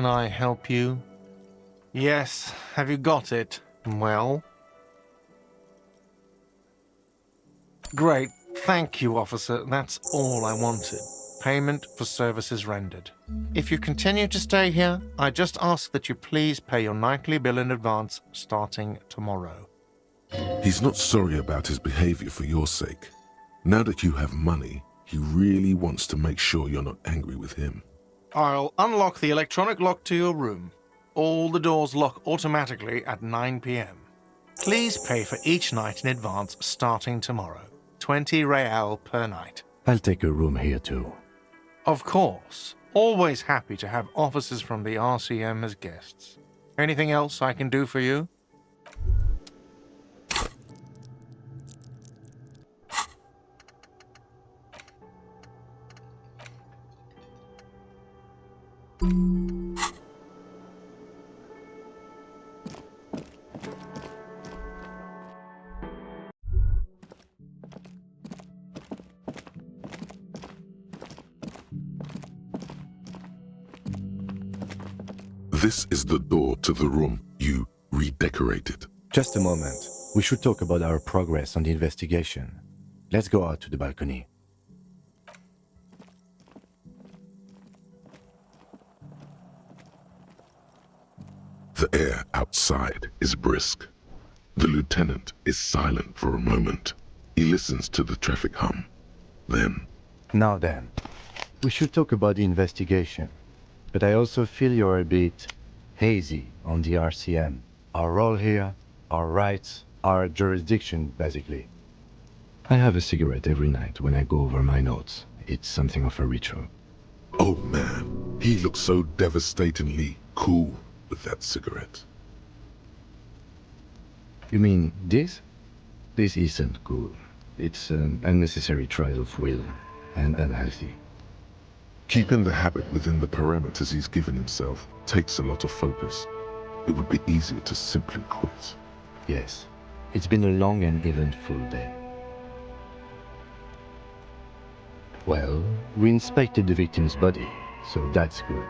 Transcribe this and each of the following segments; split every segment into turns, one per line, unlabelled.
can I help you? Yes, have you got it? Well? Great, thank you, officer. That's all I wanted. Payment for services rendered. If you continue to stay here, I just ask that you please pay your nightly bill in advance starting tomorrow.
He's not sorry about his behavior for your sake. Now that you have money, he really wants to make sure you're not angry with him.
I'll unlock the electronic lock to your room. All the doors lock automatically at 9 p.m. Please pay for each night in advance starting tomorrow. 20 real per night.
I'll take a room here too.
Of course. Always happy to have officers from the RCM as guests. Anything else I can do for you?
This is the door to the room you redecorated.
Just a moment. We should talk about our progress on the investigation. Let's go out to the balcony.
The air outside is brisk. The lieutenant is silent for a moment. He listens to the traffic hum. Then,
Now then, we should talk about the investigation. But I also feel you're a bit hazy on the RCM. Our role here, our rights, our jurisdiction, basically. I have a cigarette every night when I go over my notes. It's something of a ritual.
oh man, he looks so devastatingly cool with that cigarette.
You mean this? This isn't cool. It's an unnecessary trial of will and unhealthy.
Keeping the habit within the parameters he's given himself takes a lot of focus. It would be easier to simply quit.
Yes, it's been a long and eventful day. Well, we inspected the victim's body, so that's good.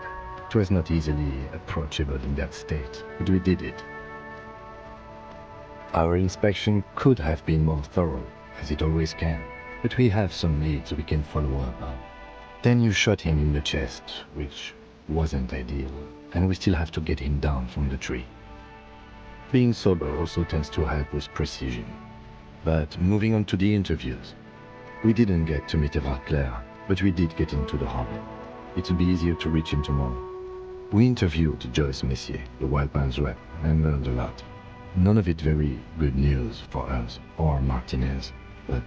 It was not easily approachable in that state, but we did it. Our inspection could have been more thorough, as it always can, but we have some leads we can follow up on. Then you shot him in the chest, which wasn't ideal, and we still have to get him down from the tree. Being sober also tends to help with precision. But moving on to the interviews. We didn't get to meet Revachol, but we did get into the harbor. It'll be easier to reach him tomorrow. We interviewed Joyce Messier, the Wild Pines rep, and learned a lot. None of it very good news for us, or Martinez, but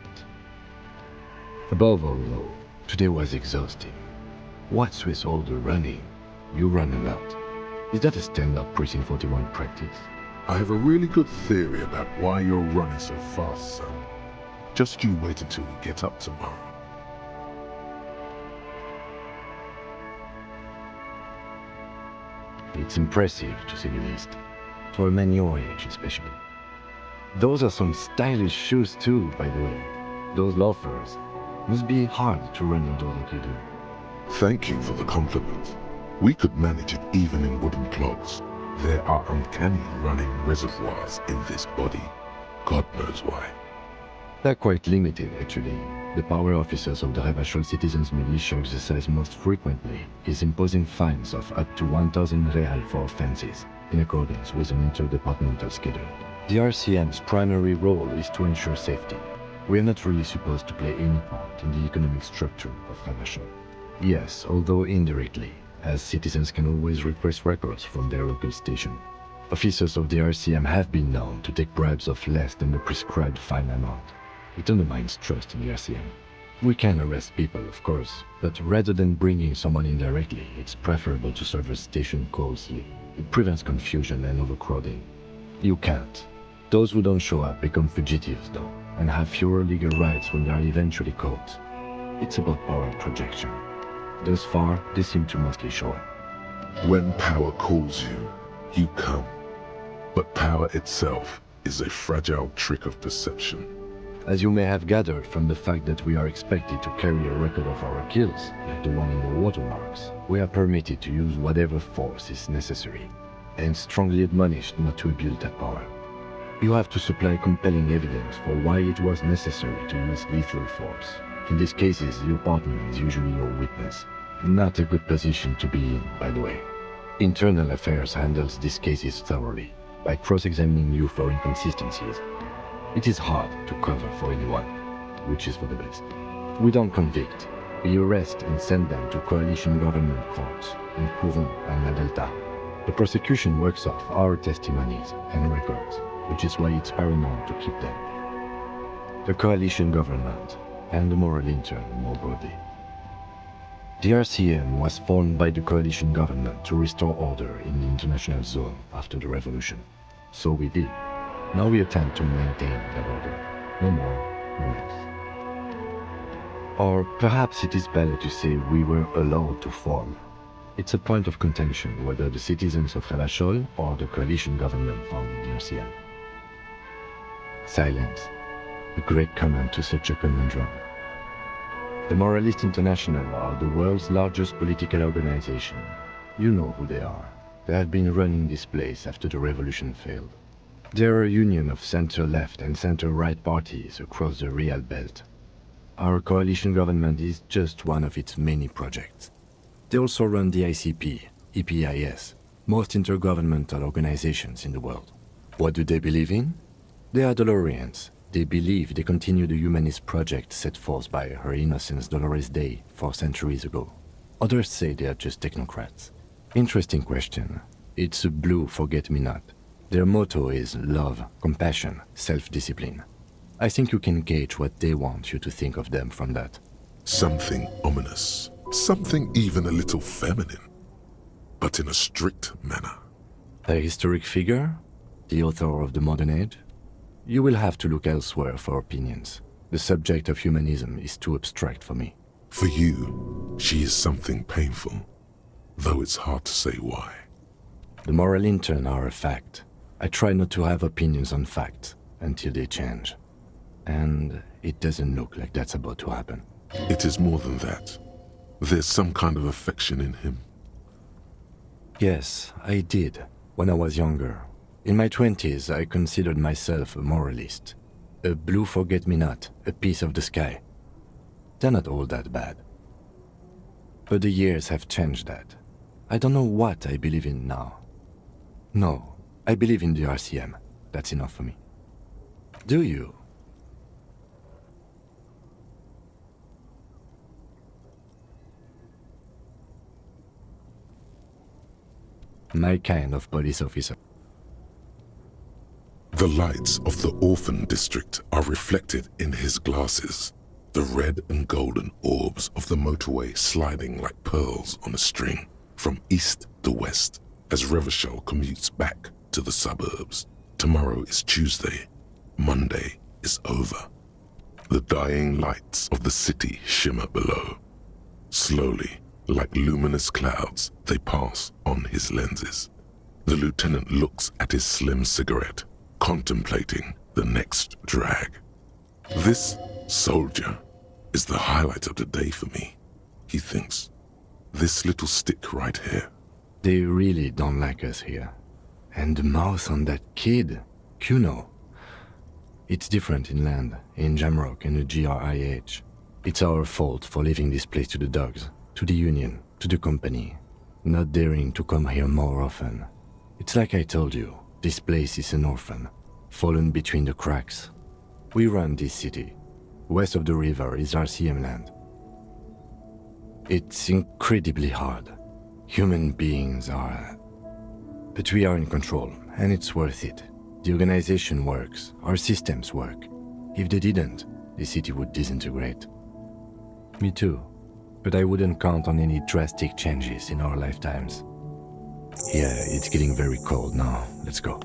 above all though, today was exhausting. What's with all the running? You run a lot. Is that a stand-up Precinct 41 practice?
I have a really good theory about why you're running so fast, son. Just you wait until we get up tomorrow.
It's impressive, to say the least. For a man your age, especially. Those are some stylish shoes too, by the way. Those loafers. Must be hard to run in those like you do.
Thank you for the compliment. We could manage it even in wooden clogs. There are uncanny running reservoirs in this body. God knows why.
They're quite limited, actually. The power officers of the Revachol Citizens Militia exercise most frequently is imposing fines of up to 1,000 real for offenses, in accordance with an interdepartmental schedule. The RCM's primary role is to ensure safety. We are not really supposed to play any part in the economic structure of Revachol. Yes, although indirectly, as citizens can always request records from their local station. Officers of the RCM have been known to take bribes of less than the prescribed fine amount. It undermines trust in the RCM. We can arrest people, of course, but rather than bringing someone in directly, it's preferable to serve a station closely. It prevents confusion and overcrowding. You can't. Those who don't show up become fugitives, though, and have fewer legal rights when they are eventually caught. It's about power projection. Thus far, they seem to mostly show up.
When power calls you, you come. But power itself is a fragile trick of perception.
As you may have gathered from the fact that we are expected to carry a record of our kills, like the one in the watermarks, we are permitted to use whatever force is necessary, and strongly admonished not to abuse that power. You have to supply compelling evidence for why it was necessary to use lethal force. In these cases, your partner is usually your witness. Not a good position to be in, by the way. Internal Affairs handles these cases thoroughly, by cross-examining you for inconsistencies. It is hard to cover for anyone, which is for the best. We don't convict. We arrest and send them to coalition government courts in Couvron and La Delta. The prosecution works off our testimonies and records, which is why it's paramount to keep them. The coalition government and the moral intern more broadly. The RCM was formed by the coalition government to restore order in the international zone after the revolution. So we did. Now we attempt to maintain that order. No more, no less. Or perhaps it is better to say we were allowed to form. It's a point of contention whether the citizens of Revachol or the coalition government founded the RCM. Silence. A great comment to such a conundrum. The Moralist International are the world's largest political organization. You know who they are. They have been running this place after the revolution failed. They're a union of center-left and center-right parties across the Real Belt. Our coalition government is just one of its many projects. They also run the ICP, EPIS, most intergovernmental organizations in the world. What do they believe in? They are Dolorians. They believe they continue the humanist project set forth by Her Innocence Dolores Day 4 centuries ago. Others say they are just technocrats. Interesting question. It's a blue forget-me-not. Their motto is love, compassion, self-discipline. I think you can gauge what they want you to think of them from that.
Something ominous, something even a little feminine, but in a strict manner.
A historic figure? The author of the modern age? You will have to look elsewhere for opinions. The subject of humanism is too abstract for me.
For you, she is something painful, though it's hard to say why.
The moral intern are a fact. I try not to have opinions on facts until they change. And it doesn't look like that's about to happen.
It is more than that. There's some kind of affection in him.
Yes, I did, when I was younger. In my 20s, I considered myself a moralist. A blue forget-me-not, a piece of the sky. They're not all that bad. But the years have changed that. I don't know what I believe in now. No, I believe in the RCM. That's enough for me. Do you? My kind of police officer.
The lights of the orphan district are reflected in his glasses, the red and golden orbs of the motorway sliding like pearls on a string from east to west as Revachol commutes back to the suburbs. Tomorrow is Tuesday. Monday is over. The dying lights of the city shimmer below. Slowly, like luminous clouds, they pass on his lenses. The lieutenant looks at his slim cigarette, contemplating the next drag. This soldier is the highlight of the day for me, he thinks. This little stick right here.
They really don't like us here. And the mouth on that kid, Kuno. It's different inland, in Jamrock and the GRIH. It's our fault for leaving this place to the dogs, to the union, to the company, not daring to come here more often. It's like I told you, this place is an orphan, fallen between the cracks. We run this city. West of the river is RCM land. It's incredibly hard. Human beings are... But we are in control, and it's worth it. The organization works, our systems work. If they didn't, the city would disintegrate. Me too, but I wouldn't count on any drastic changes in our lifetimes. Yeah, it's getting very cold now. Let's go.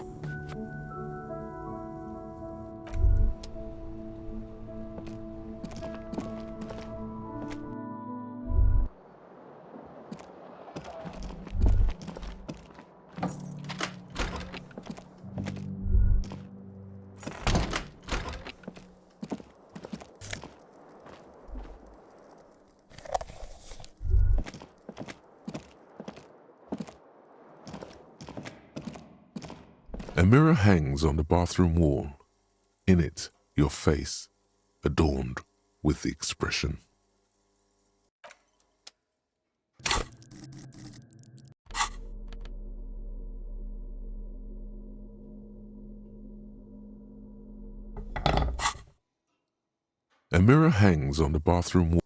A mirror hangs on the bathroom wall. In it, your face, adorned with the expression. A mirror hangs on the bathroom wall.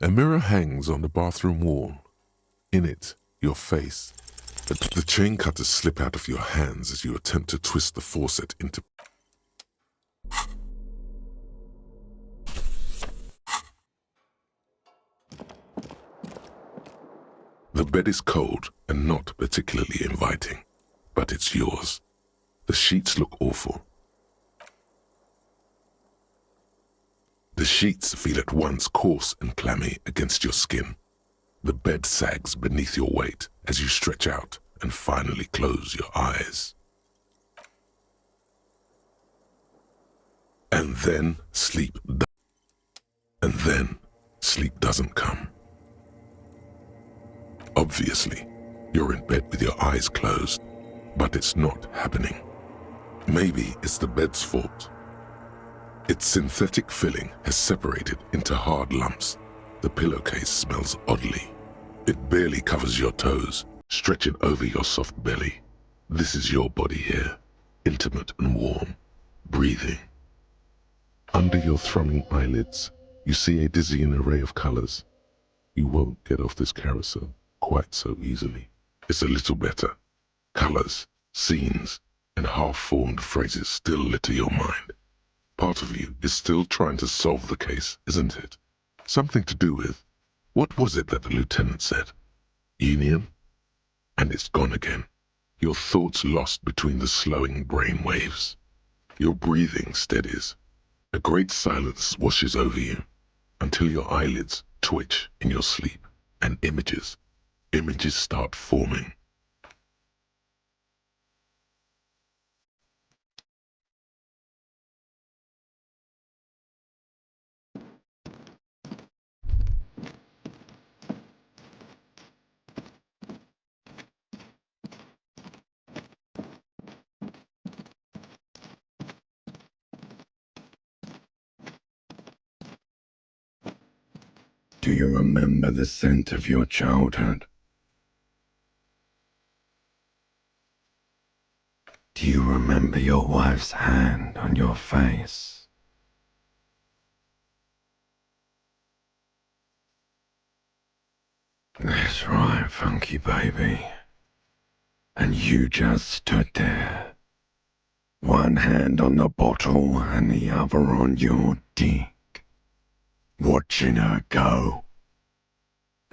A mirror hangs on the bathroom wall. In it, your face. The chain cutters slip out of your hands as you attempt to twist the faucet into... The bed is cold and not particularly inviting, but it's yours. The sheets look awful. The sheets feel at once coarse and clammy against your skin. The bed sags beneath your weight as you stretch out and finally close your eyes. And then sleep doesn't come. Obviously, you're in bed with your eyes closed, but it's not happening. Maybe it's the bed's fault. Its synthetic filling has separated into hard lumps. The pillowcase smells oddly. It barely covers your toes, stretching over your soft belly. This is your body here, intimate and warm, breathing. Under your thrumming eyelids, you see a dizzying array of colors. You won't get off this carousel quite so easily. It's a little better. Colors, scenes, and half-formed phrases still litter your mind. Part of you is still trying to solve the case, isn't it? Something to do with, what was it that the lieutenant said? Union? And it's gone again. Your thoughts lost between the slowing brain waves. Your breathing steadies. A great silence washes over you until your eyelids twitch in your sleep and images start forming.
Do you remember the scent of your childhood? Do you remember your wife's hand on your face? That's right, funky baby. And you just stood there, one hand on the bottle and the other on your dick, watching her go.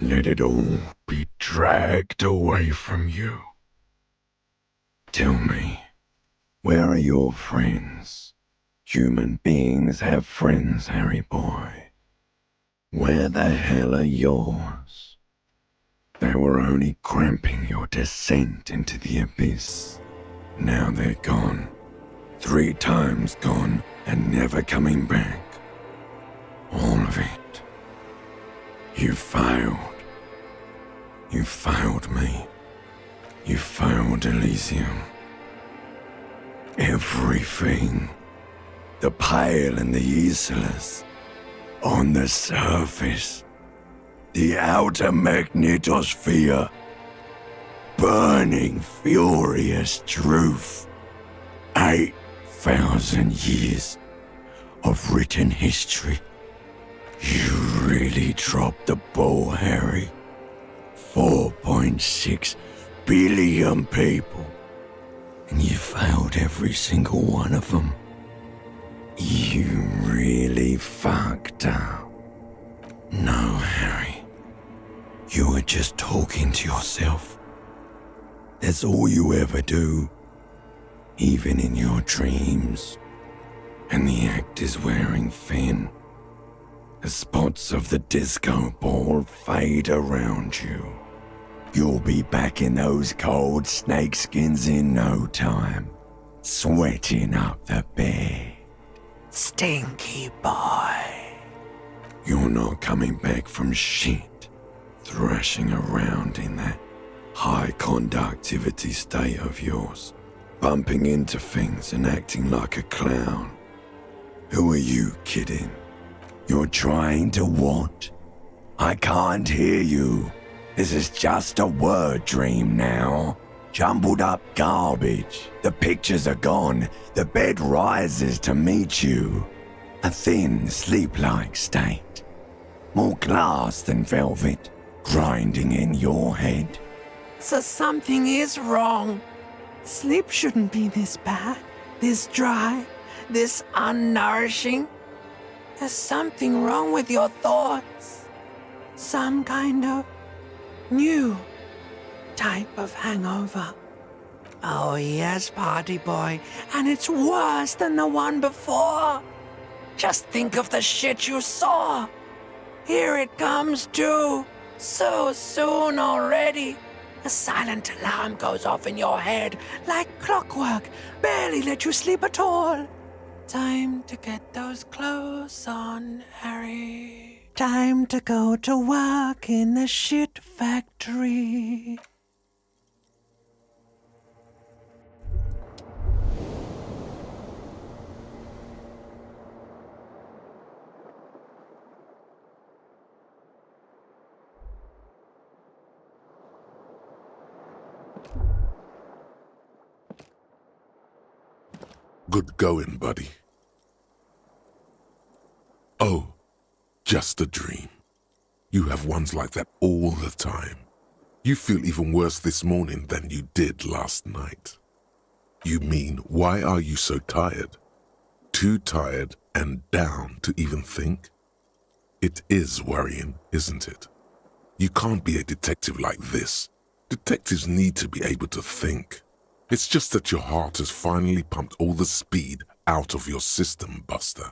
Let it all be dragged away from you. Tell me, where are your friends? Human beings have friends, Harry boy. Where the hell are yours? They were only cramping your descent into the abyss. Now they're gone. 3 times gone and never coming back. All of it. You failed. You failed me. You failed Elysium. Everything. The pale and the useless. On the surface. The outer magnetosphere. Burning, furious truth. 8,000 years of written history. You really dropped the ball, Harry. 4.6 billion people. And you failed every single one of them. You really fucked up. No, Harry. You were just talking to yourself. That's all you ever do. Even in your dreams. And the act is wearing thin. The spots of the disco ball fade around you. You'll be back in those cold snakeskins in no time, sweating up the bed. Stinky boy. You're not coming back from shit, thrashing around in that high conductivity state of yours, bumping into things and acting like a clown. Who are you kidding? You're trying to what? I can't hear you. This is just a word dream now. Jumbled up garbage. The pictures are gone. The bed rises to meet you. A thin, sleep-like state. More glass than velvet, grinding in your head.
So something is wrong. Sleep shouldn't be this bad, this dry, this unnourishing. There's something wrong with your thoughts. Some kind of new type of hangover. Oh yes, party boy, and it's worse than the one before. Just think of the shit you saw. Here it comes too, so soon already. A silent alarm goes off in your head like clockwork, barely let you sleep at all. Time to get those clothes on, Harry. Time to go to work in the shit factory.
Good going, buddy. Oh, just a dream. You have ones like that all the time. You feel even worse this morning than you did last night. You mean, why are you so tired? Too tired and down to even think? It is worrying, isn't it? You can't be a detective like this. Detectives need to be able to think. It's just that your heart has finally pumped all the speed out of your system, Buster.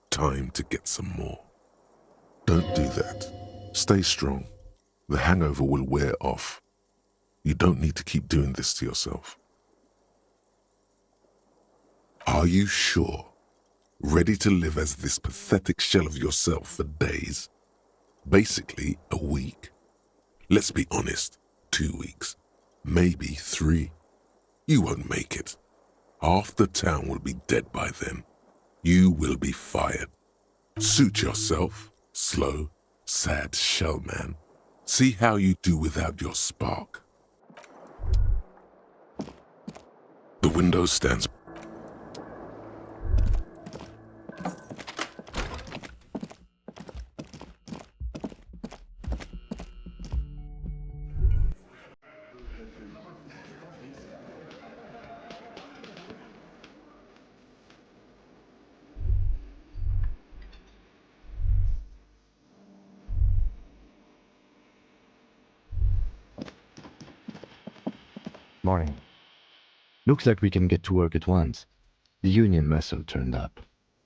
Time to get some more. Don't do that. Stay strong. The hangover will wear off. You don't need to keep doing this to yourself. Are you sure? Ready to live as this pathetic shell of yourself for days? Basically, a week. Let's be honest, 2 weeks. Maybe 3. You won't make it. Half the town will be dead by then. You will be fired. Suit yourself, slow, sad shell man. See how you do without your spark. The window stands.
Morning. Looks like we can get to work at once. The union muscle turned up.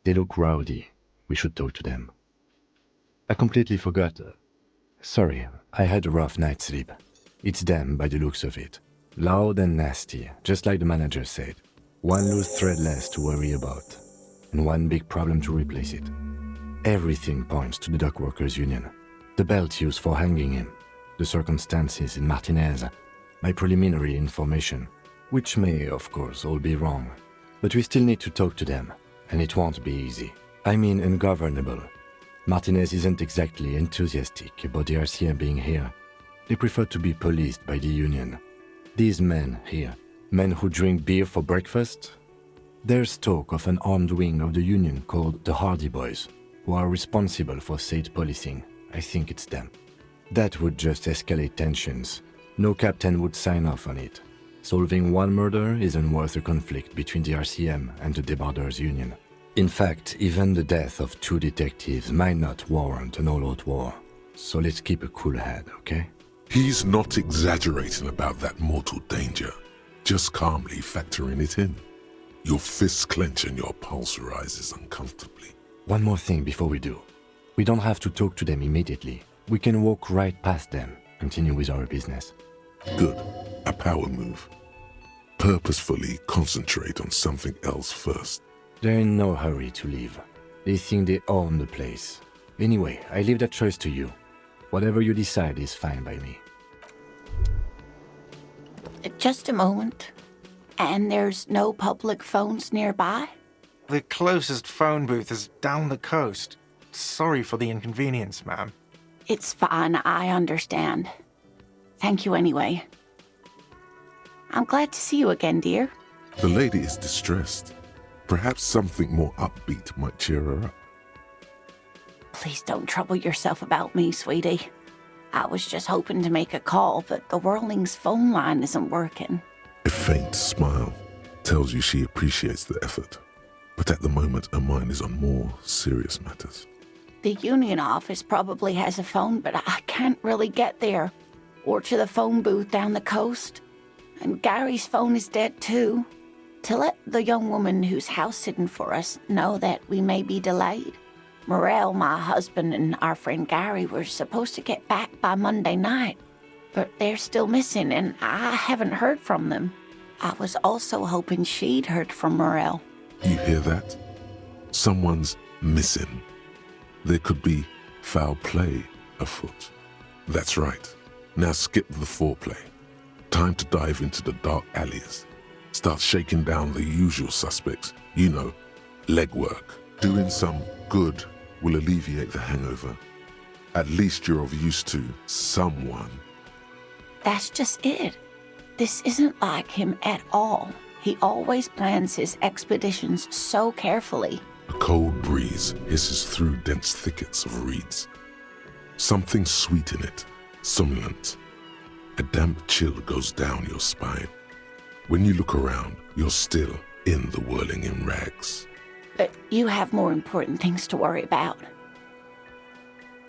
They look rowdy. We should talk to them. I completely forgot. Sorry, I had a rough night's sleep. It's them by the looks of it. Loud and nasty, just like the manager said. One loose thread less to worry about. And one big problem to replace it. Everything points to the dock workers union. The belt used for hanging him. The circumstances in Martinez. My preliminary information, which may, of course, all be wrong. But we still need to talk to them, and it won't be easy. I mean ungovernable. Martinez isn't exactly enthusiastic about the RCM being here. They prefer to be policed by the union. These men here, men who drink beer for breakfast? There's talk of an armed wing of the union called the Hardy Boys, who are responsible for said policing. I think it's them. That would just escalate tensions. No captain would sign off on it. Solving one murder isn't worth a conflict between the RCM and the Debarders Union. In fact, even the death of 2 detectives might not warrant an all-out war. So let's keep a cool head, okay?
He's not exaggerating about that mortal danger. Just calmly factoring it in. Your fists clench and your pulse rises uncomfortably.
One more thing before we do. We don't have to talk to them immediately. We can walk right past them, continue with our business.
Good. A power move. Purposefully concentrate on something else first.
They're in no hurry to leave. They think they own the place. Anyway, I leave that choice to you. Whatever you decide is fine by me.
Just a moment. And there's no public phones nearby?
The closest phone booth is down the coast. Sorry for the inconvenience, ma'am.
It's fine, I understand. Thank you anyway. I'm glad to see you again, dear.
The lady is distressed. Perhaps something more upbeat might cheer her up.
Please don't trouble yourself about me, sweetie. I was just hoping to make a call, but the Whirling's phone line isn't working.
A faint smile tells you she appreciates the effort, but at the moment her mind is on more serious matters.
The union office probably has a phone, but I can't really get there, or to the phone booth down the coast. And Gary's phone is dead too. To let the young woman who's house-sitting for us know that we may be delayed. Morel, my husband, and our friend Gary were supposed to get back by Monday night, but they're still missing, and I haven't heard from them. I was also hoping she'd heard from Morel.
You hear that? Someone's missing. There could be foul play afoot. That's right. Now skip the foreplay. Time to dive into the dark alleys. Start shaking down the usual suspects. You know, legwork. Doing some good will alleviate the hangover. At least you're of use to someone.
That's just it. This isn't like him at all. He always plans his expeditions so carefully.
A cold breeze hisses through dense thickets of reeds. Something sweet in it, somnolent. A damp chill goes down your spine. When you look around, you're still in the whirling in rags.
But you have more important things to worry about.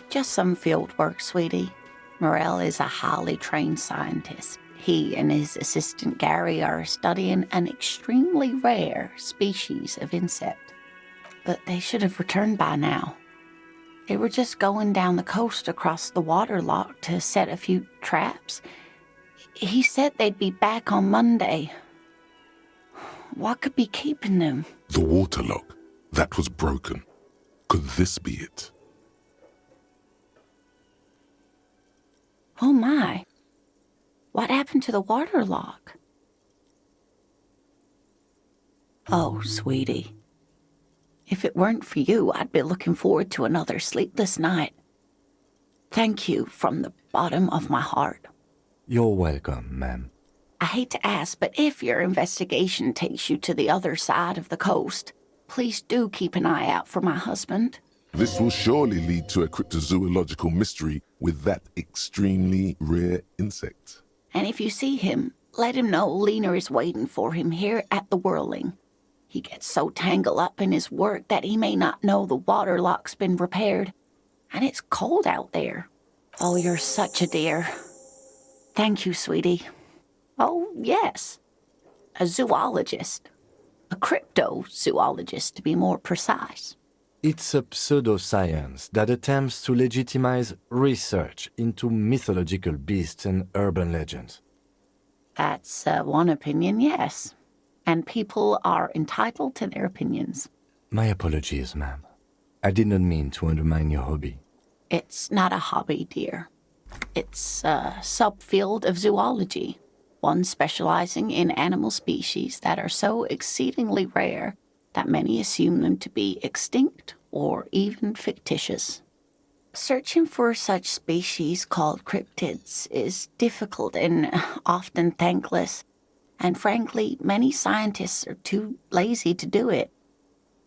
Just some field work, sweetie. Morel is a highly trained scientist. He and his assistant Gary are studying an extremely rare species of insect. But they should have returned by now. They were just going down the coast across the waterlock to set a few traps. He said they'd be back on Monday. What could be keeping them?
The waterlock, that was broken. Could this be it?
Oh my. What happened to the waterlock? Oh, sweetie. If it weren't for you, I'd be looking forward to another sleepless night. Thank you from the bottom of my heart.
You're welcome, ma'am.
I hate to ask, but if your investigation takes you to the other side of the coast, please do keep an eye out for my husband.
This will surely lead to a cryptozoological mystery with that extremely rare insect.
And if you see him, let him know Lena is waiting for him here at the Whirling. He gets so tangled up in his work that he may not know the waterlock's been repaired, and it's cold out there. Oh, you're such a dear. Thank you, sweetie. Oh, yes. A zoologist. A cryptozoologist, to be more precise.
It's a pseudoscience that attempts to legitimize research into mythological beasts and urban legends.
That's one opinion, yes. And people are entitled to their opinions.
My apologies, ma'am. I did not mean to undermine your hobby.
It's not a hobby, dear. It's a subfield of zoology, one specializing in animal species that are so exceedingly rare that many assume them to be extinct or even fictitious. Searching for such species called cryptids is difficult and often thankless, and frankly, many scientists are too lazy to do it.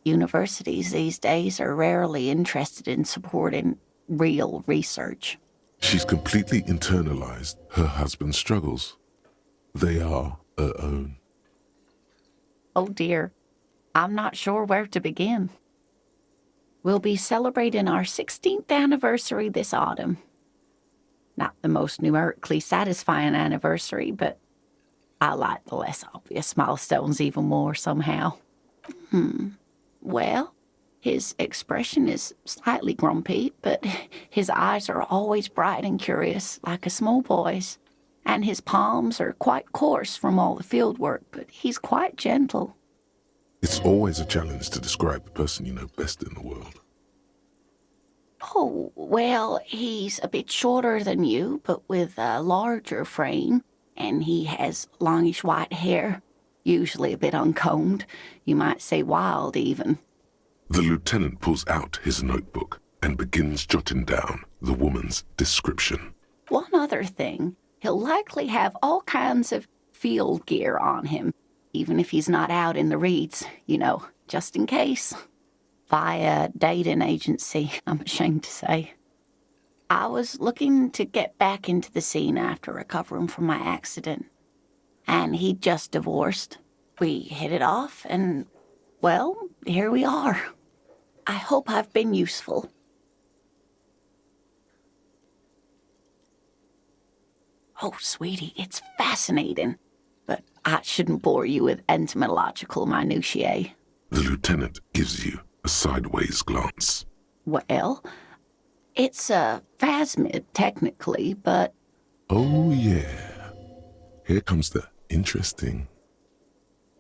Universities these days are rarely interested in supporting real research.
She's completely internalized her husband's struggles. They are her own.
Oh dear, I'm not sure where to begin. We'll be celebrating our 16th anniversary this autumn. Not the most numerically satisfying anniversary, but I like the less obvious milestones even more somehow. Well, his expression is slightly grumpy, but his eyes are always bright and curious, like a small boy's. And his palms are quite coarse from all the field work, but he's quite gentle.
It's always a challenge to describe the person you know best in the world.
Oh, well, he's a bit shorter than you, but with a larger frame, and he has longish white hair, usually a bit uncombed. You might say wild, even.
The lieutenant pulls out his notebook and begins jotting down the woman's description.
One other thing, he'll likely have all kinds of field gear on him, even if he's not out in the reeds, just in case. Via dating agency, I'm ashamed to say. I was looking to get back into the scene after recovering from my accident, and he'd just divorced. We hit it off, and, well, here we are. I hope I've been useful. Oh, sweetie, it's fascinating, but I shouldn't bore you with entomological minutiae.
The lieutenant gives you a sideways glance.
Well, it's a phasmid, technically, but...
Oh, yeah. Here comes the interesting.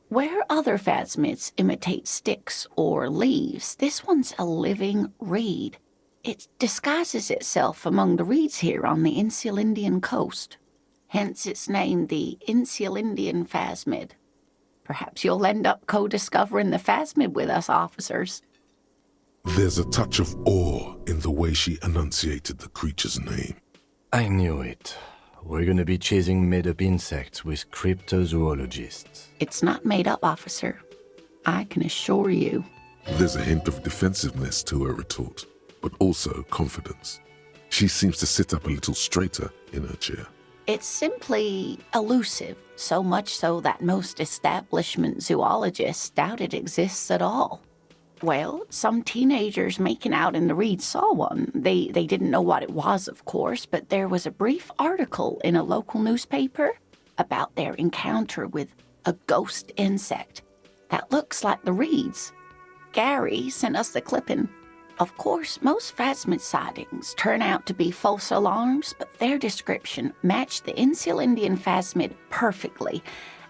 Where other phasmids imitate sticks or leaves, this one's a living reed. It disguises itself among the reeds here on the Insulindian coast. Hence its name, the Insulindian phasmid. Perhaps you'll end up co-discovering the phasmid with us, officers.
There's a touch of awe in the way she enunciated the creature's name.
I knew it. We're gonna be chasing made-up insects with cryptozoologists.
It's not made up, officer. I can assure you.
There's a hint of defensiveness to her retort, but also confidence. She seems to sit up a little straighter in her chair.
It's simply elusive, so much so that most establishment zoologists doubt it exists at all. Well, some teenagers making out in the reeds saw one. They didn't know what it was, of course, but there was a brief article in a local newspaper about their encounter with a ghost insect that looks like the reeds. Gary sent us the clipping. Of course, most phasmid sightings turn out to be false alarms, but their description matched the Insulindian phasmid perfectly,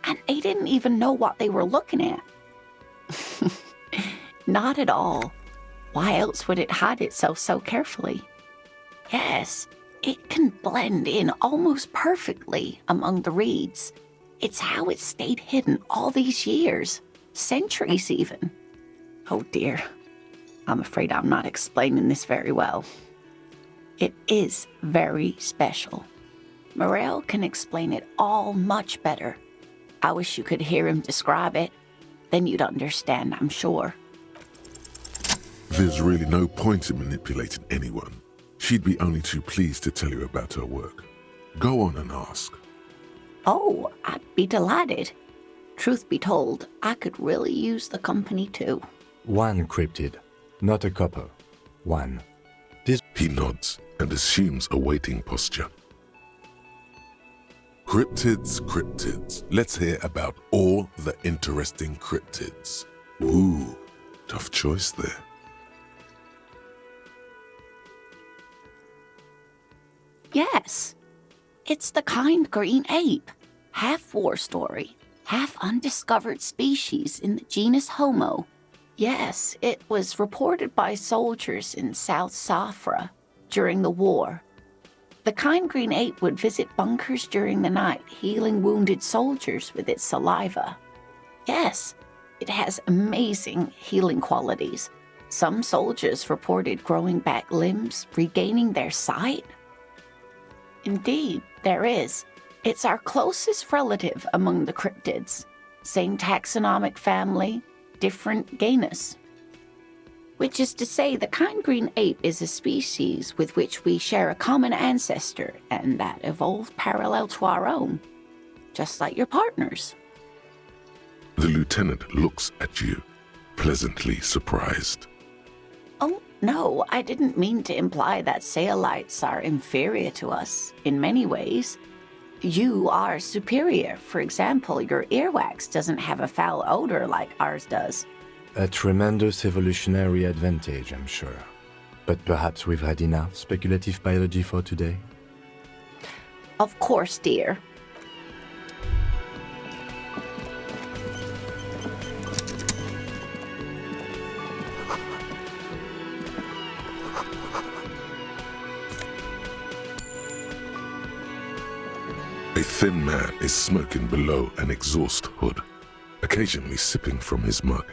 and they didn't even know what they were looking at. Not at all. Why else would it hide itself so carefully? Yes, it can blend in almost perfectly among the reeds. It's how it stayed hidden all these years, centuries even. Oh dear, I'm afraid I'm not explaining this very well. It is very special. Morel can explain it all much better. I wish you could hear him describe it. Then you'd understand, I'm sure.
There's really no point in manipulating anyone. She'd be only too pleased to tell you about her work. Go on and ask.
Oh, I'd be delighted. Truth be told, I could really use the company too.
One cryptid, not a couple. One.
He nods and assumes a waiting posture. Cryptids, cryptids. Let's hear about all the interesting cryptids. Ooh, tough choice there.
Yes, it's the kind green ape, half war story, half undiscovered species in the genus Homo. Yes, it was reported by soldiers in South Safra during the war. The kind green ape would visit bunkers during the night, healing wounded soldiers with its saliva. Yes, it has amazing healing qualities. Some soldiers reported growing back limbs, regaining their sight. Indeed, there is. It's our closest relative among the cryptids. Same taxonomic family, different genus. Which is to say, the kind green ape is a species with which we share a common ancestor and that evolved parallel to our own, just like your partners.
The lieutenant looks at you, pleasantly surprised.
Oh, no, I didn't mean to imply that Saolites are inferior to us in many ways. You are superior. For example, your earwax doesn't have a foul odor like ours does.
A tremendous evolutionary advantage, I'm sure. But perhaps we've had enough speculative biology for today?
Of course, dear.
A thin man is smoking below an exhaust hood, occasionally sipping from his mug.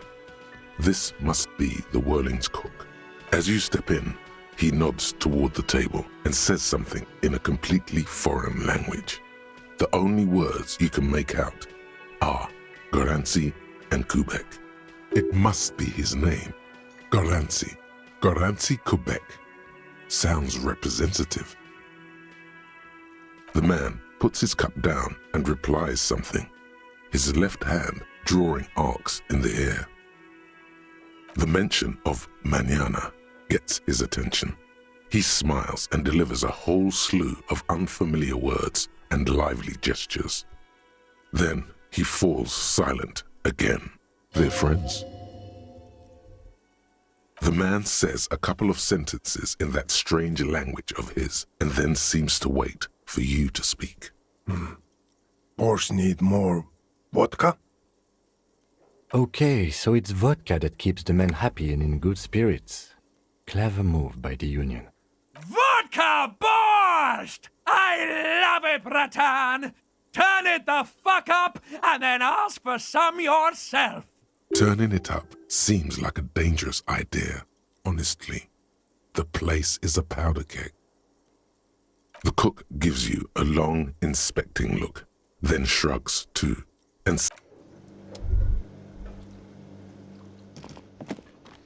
This must be the Whirling's cook. As you step in, he nods toward the table and says something in a completely foreign language. The only words you can make out are Garancy and Quebec. It must be his name. Garancy. Garancy Quebec. Sounds representative. The man puts his cup down and replies something, his left hand drawing arcs in the air. The mention of mañana gets his attention. He smiles and delivers a whole slew of unfamiliar words and lively gestures. Then he falls silent again. They're friends? The man says a couple of sentences in that strange language of his and then seems to wait for you to speak.
Boss need more vodka?
Okay, so it's vodka that keeps the men happy and in good spirits. Clever move by the Union.
Vodka burst! I love it, Bratan! Turn it the fuck up and then ask for some yourself.
Turning it up seems like a dangerous idea, honestly. The place is a powder keg. The cook gives you a long, inspecting look, then shrugs too, and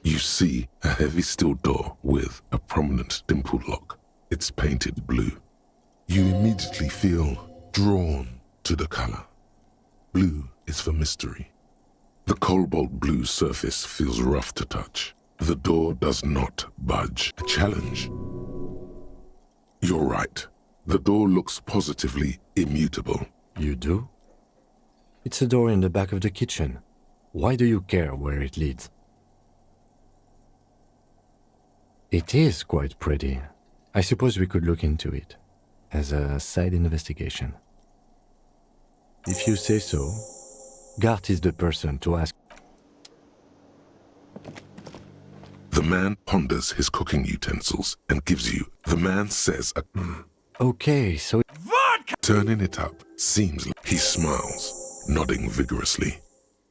you see a heavy steel door with a prominent dimpled lock. It's painted blue. You immediately feel drawn to the color. Blue is for mystery. The cobalt blue surface feels rough to touch. The door does not budge. A challenge. You're right. The door looks positively immutable.
You do? It's a door in the back of the kitchen. Why do you care where it leads? It is quite pretty. I suppose we could look into it as a side investigation. If you say so, Gart is the person to ask.
The man ponders his cooking utensils and gives you. The man says a
Okay, so
Vodka!
turning it up seems like he smiles, nodding vigorously,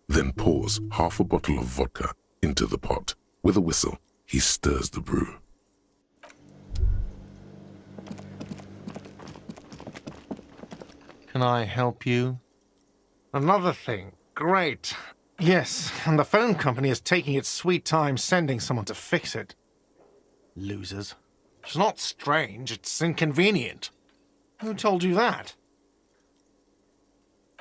then pours half a bottle of vodka into the pot. With a whistle, he stirs the brew.
Can I help you? Another thing. Great. Yes, and the phone company is taking its sweet time sending someone to fix it. Losers. It's not strange, it's inconvenient. Who told you that?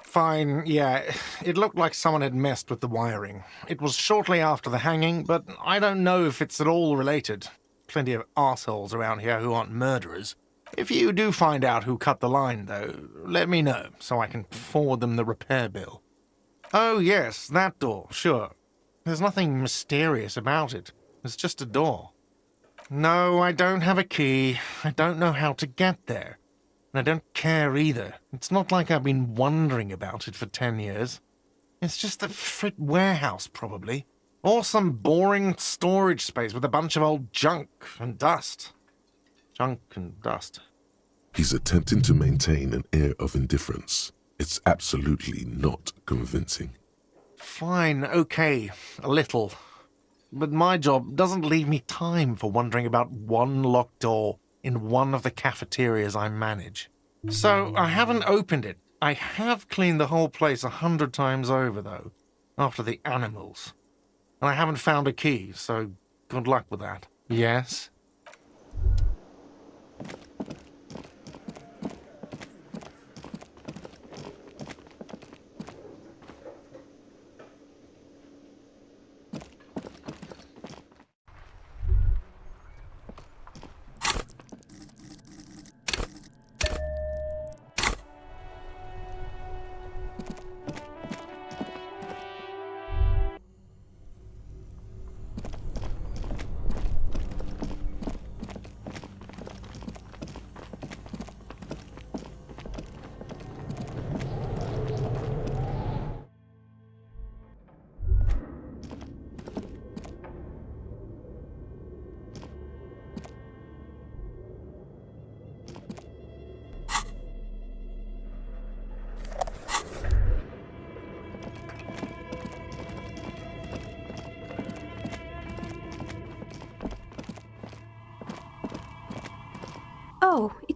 Fine, yeah, it looked like someone had messed with the wiring. It was shortly after the hanging, but I don't know if it's at all related. Plenty of assholes around here who aren't murderers. If you do find out who cut the line, though, let me know, so I can forward them the repair bill. Oh, yes, that door, sure. There's nothing mysterious about it. It's just a door. No, I don't have a key. I don't know how to get there. And I don't care either. It's not like I've been wondering about it for 10 years. It's just a frit warehouse, probably. Or some boring storage space with a bunch of old junk and dust. Junk and dust.
He's attempting to maintain an air of indifference. It's absolutely not convincing.
Fine, okay, a little. But my job doesn't leave me time for wondering about one locked door in one of the cafeterias I manage. So I haven't opened it. I have cleaned the whole place 100 times over, though, after the animals. And I haven't found a key, so good luck with that. Yes?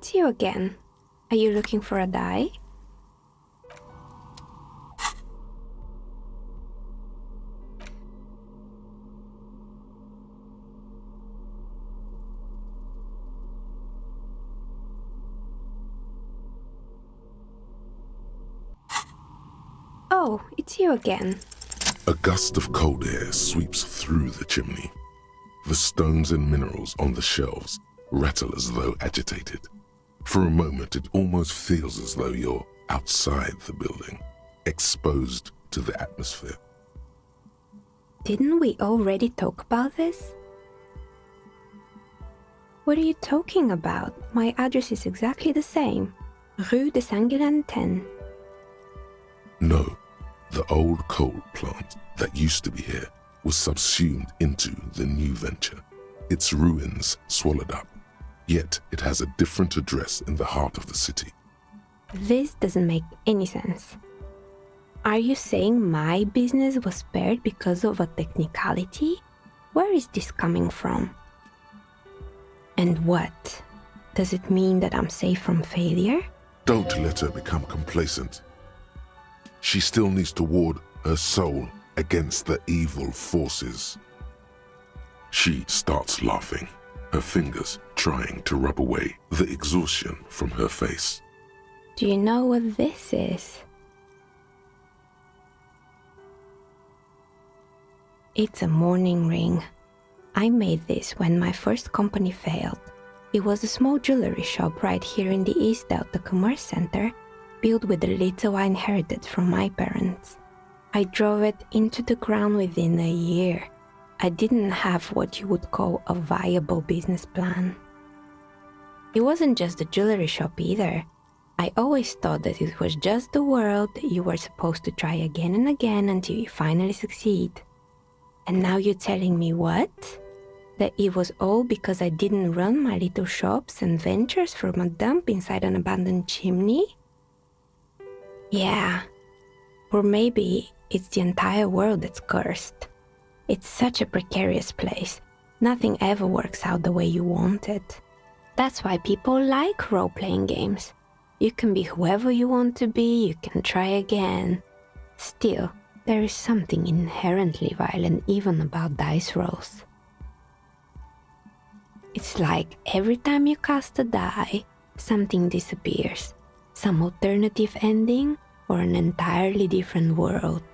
it's you again. Are you looking for a die? Oh, it's you again.
A gust of cold air sweeps through the chimney. The stones and minerals on the shelves rattle as though agitated. For a moment, it almost feels as though you're outside the building, exposed to the atmosphere.
Didn't we already talk about this? What are you talking about? My address is exactly the same. Rue de Saint-Guilain 10.
No, the old coal plant that used to be here was subsumed into the new venture, its ruins swallowed up. Yet it has a different address in the heart of the city.
This doesn't make any sense. Are you saying my business was spared because of a technicality? Where is this coming from? And what? Does it mean that I'm safe from failure?
Don't let her become complacent. She still needs to ward her soul against the evil forces. She starts laughing, her fingers trying to rub away the exhaustion from her face.
Do you know what this is? It's a mourning ring. I made this when my first company failed. It was a small jewelry shop right here in the East Delta Commerce Center, built with the little I inherited from my parents. I drove it into the ground within a year. I didn't have what you would call a viable business plan. It wasn't just the jewelry shop either. I always thought that it was just the world that you were supposed to try again and again until you finally succeed. And now you're telling me what? That it was all because I didn't run my little shops and ventures from a dump inside an abandoned chimney? Yeah. Or maybe it's the entire world that's cursed. It's such a precarious place. Nothing ever works out the way you want it. That's why people like role-playing games. You can be whoever you want to be, you can try again. Still, there is something inherently violent even about dice rolls. It's like every time you cast a die, something disappears. Some alternative ending or an entirely different world.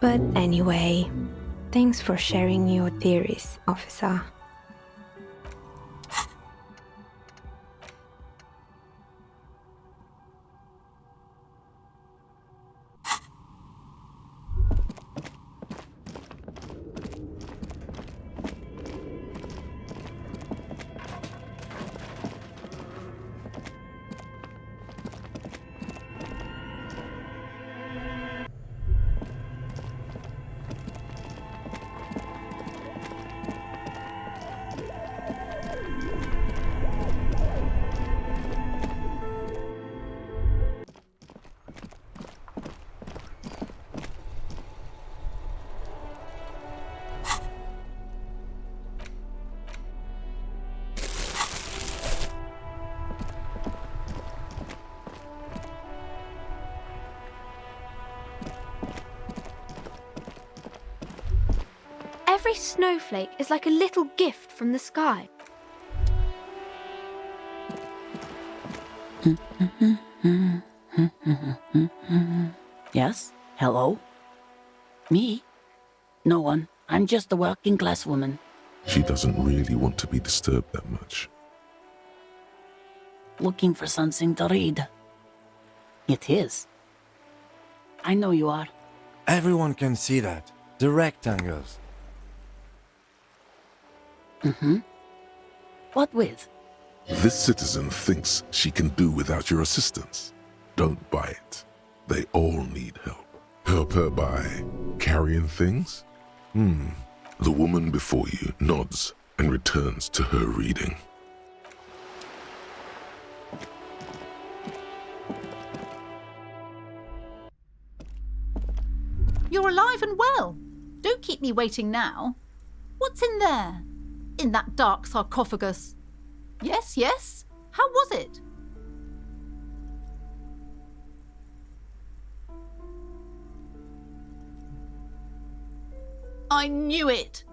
But anyway, thanks for sharing your theories, officer.
Every snowflake is like a little gift from the sky.
Yes? Hello? Me? No one. I'm just a working class woman.
She doesn't really want to be disturbed that much.
Looking for something to read. It is. I know you are.
Everyone can see that. The rectangles.
What with?
This citizen thinks she can do without your assistance. Don't buy it. They all need help. Help her by carrying things? The woman before you nods and returns to her reading.
You're alive and well. Don't keep me waiting now. What's in there? In that dark sarcophagus? Yes, yes. How was it? I knew it.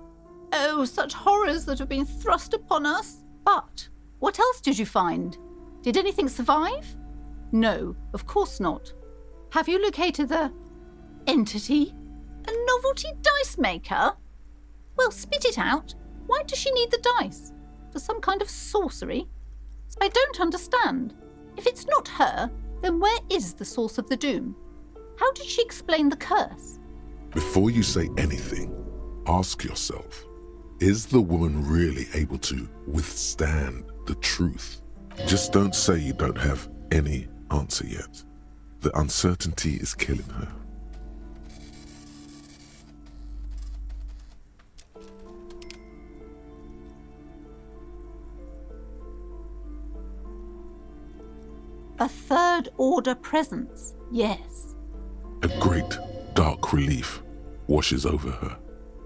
Oh, such horrors that have been thrust upon us. But what else did you find? Did anything survive? No, of course not. Have you located the entity? A novelty dice maker? Well, spit it out. Why does she need the dice? For some kind of sorcery? I don't understand. If it's not her, then where is the source of the doom? How did she explain the curse?
Before you say anything, ask yourself, is the woman really able to withstand the truth? Just don't say you don't have any answer yet. The uncertainty is killing her.
A third order presence, yes.
A great dark relief washes over her.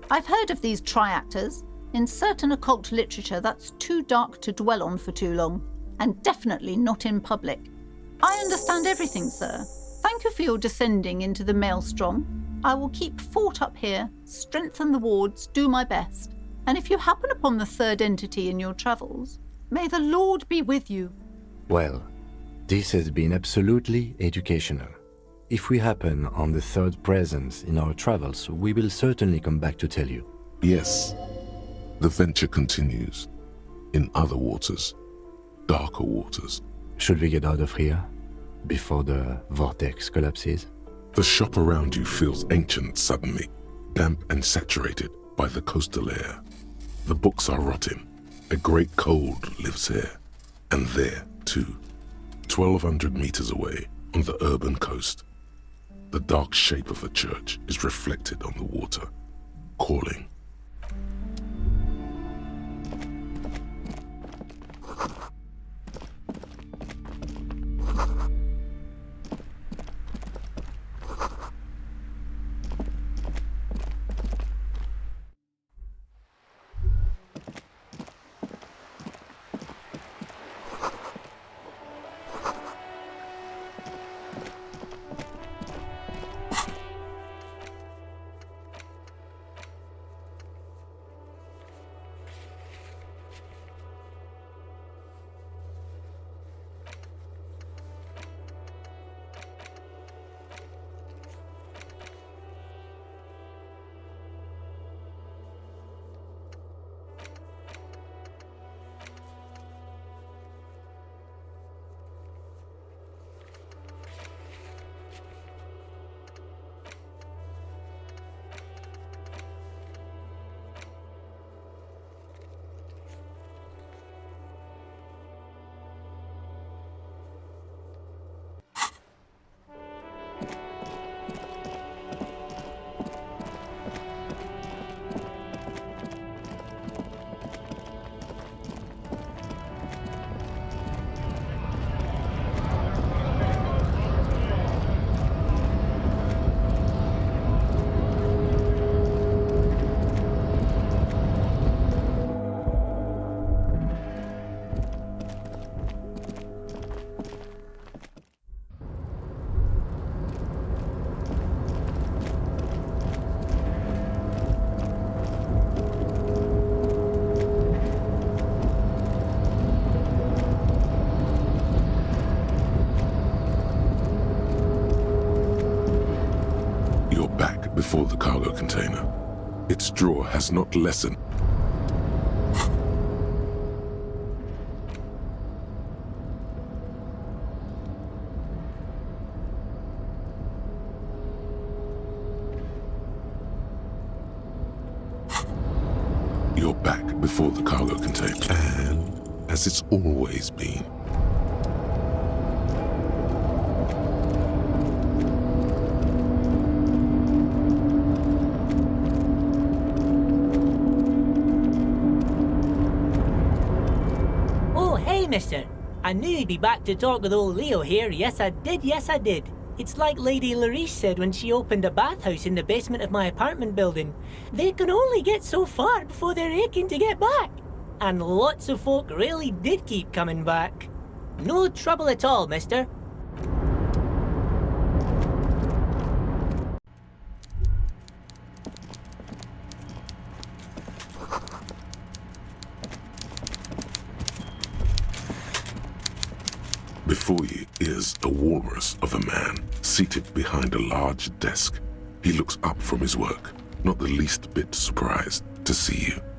I've heard of these triactors. In certain occult literature, that's too dark to dwell on for too long, and definitely not in public. I understand everything, sir. Thank you for your descending into the maelstrom. I will keep fort up here, strengthen the wards, do my best. And if you happen upon the third entity in your travels, may the Lord be with you.
Well, this has been absolutely educational. If we happen on the third presence in our travels, we will certainly come back to tell you.
Yes, the venture continues. In other waters, darker waters.
Should we get out of here before the vortex collapses?
The shop around you feels ancient suddenly, damp and saturated by the coastal air. The books are rotting. A great cold lives here, and there too. 1,200 meters away on the urban coast, the dark shape of a church is reflected on the water, calling. Before the cargo container. Its drawer has not lessened. You're back before the cargo container, and as it's always been.
Mister, I knew you'd be back to talk with old Leo here. Yes, I did. Yes, I did. It's like Lady Larice said when she opened a bathhouse in the basement of my apartment building. They can only get so far before they're aching to get back. and lots of folk really did keep coming back. No trouble at all, mister.
Before you is a walrus of a man seated behind a large desk. He looks up from his work, not the least bit surprised to see you.